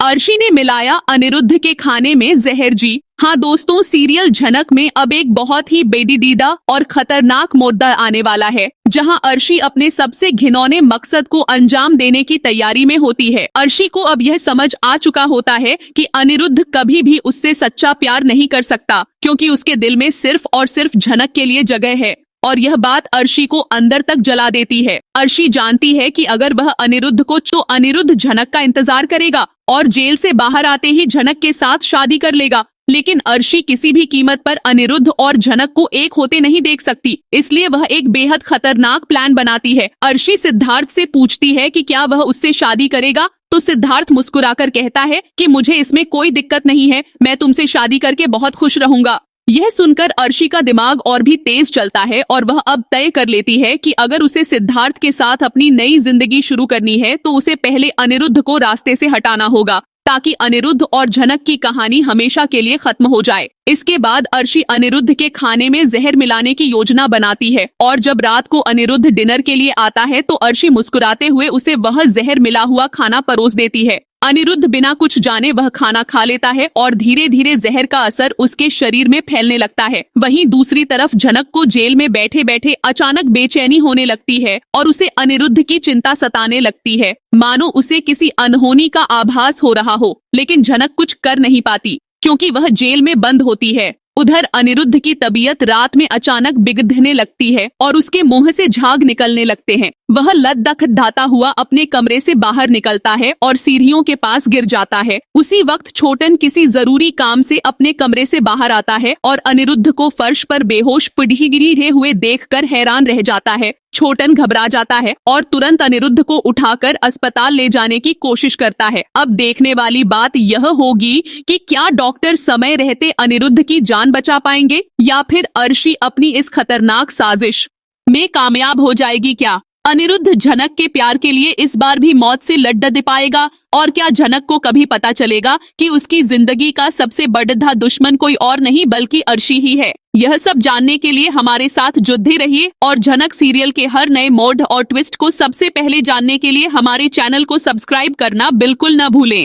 अर्शी ने मिलाया अनिरुद्ध के खाने में जहर। जी हाँ दोस्तों, सीरियल झनक में अब एक बहुत ही बेदीदा और खतरनाक मुद्दा आने वाला है, जहां अर्शी अपने सबसे घिनौने मकसद को अंजाम देने की तैयारी में होती है। अर्शी को अब यह समझ आ चुका होता है कि अनिरुद्ध कभी भी उससे सच्चा प्यार नहीं कर सकता, क्योंकि उसके दिल में सिर्फ और सिर्फ झनक के लिए जगह है। और यह बात अर्शी को अंदर तक जला देती है। अर्शी जानती है कि अगर वह अनिरुद्ध को तो अनिरुद्ध झनक का इंतजार करेगा और जेल से बाहर आते ही झनक के साथ शादी कर लेगा। लेकिन अर्शी किसी भी कीमत पर अनिरुद्ध और झनक को एक होते नहीं देख सकती, इसलिए वह एक बेहद खतरनाक प्लान बनाती है। अर्शी सिद्धार्थ से पूछती है कि क्या वह उससे शादी करेगा, तो सिद्धार्थ मुस्कुराकर कहता है कि मुझे इसमें कोई दिक्कत नहीं है, मैं तुमसे शादी करके बहुत खुश रहूंगा। यह सुनकर अर्शी का दिमाग और भी तेज चलता है और वह अब तय कर लेती है कि अगर उसे सिद्धार्थ के साथ अपनी नई जिंदगी शुरू करनी है तो उसे पहले अनिरुद्ध को रास्ते से हटाना होगा, ताकि अनिरुद्ध और झनक की कहानी हमेशा के लिए खत्म हो जाए। इसके बाद अर्शी अनिरुद्ध के खाने में जहर मिलाने की योजना बनाती है और जब रात को अनिरुद्ध डिनर के लिए आता है तो अर्शी मुस्कुराते हुए उसे वह जहर मिला हुआ खाना परोस देती है। अनिरुद्ध बिना कुछ जाने वह खाना खा लेता है और धीरे धीरे जहर का असर उसके शरीर में फैलने लगता है। वहीं दूसरी तरफ झनक को जेल में बैठे बैठे अचानक बेचैनी होने लगती है और उसे अनिरुद्ध की चिंता सताने लगती है, मानो उसे किसी अनहोनी का आभास हो रहा हो। लेकिन झनक कुछ कर नहीं पाती, क्योंकि वह जेल में बंद होती है। उधर अनिरुद्ध की तबीयत रात में अचानक बिगड़ने लगती है और उसके मुंह से झाग निकलने लगते हैं। वह लत-खदाता हुआ अपने कमरे से बाहर निकलता है और सीढ़ियों के पास गिर जाता है। उसी वक्त छोटन किसी जरूरी काम से अपने कमरे से बाहर आता है और अनिरुद्ध को फर्श पर बेहोश पड़ी गिरे हुए देखकर हैरान रह जाता है। छोटन घबरा जाता है और तुरंत अनिरुद्ध को उठाकर अस्पताल ले जाने की कोशिश करता है। अब देखने वाली बात यह होगी कि क्या डॉक्टर समय रहते अनिरुद्ध की जान बचा पाएंगे या फिर अर्शी अपनी इस खतरनाक साजिश में कामयाब हो जाएगी। क्या अनिरुद्ध झनक के प्यार के लिए इस बार भी मौत से लड़ पाएगा? और क्या झनक को कभी पता चलेगा कि उसकी जिंदगी का सबसे बड़ा दुश्मन कोई और नहीं बल्कि अर्शी ही है? यह सब जानने के लिए हमारे साथ जुड़े रहिए और झनक सीरियल के हर नए मोड़ और ट्विस्ट को सबसे पहले जानने के लिए हमारे चैनल को सब्सक्राइब करना बिल्कुल न भूलें।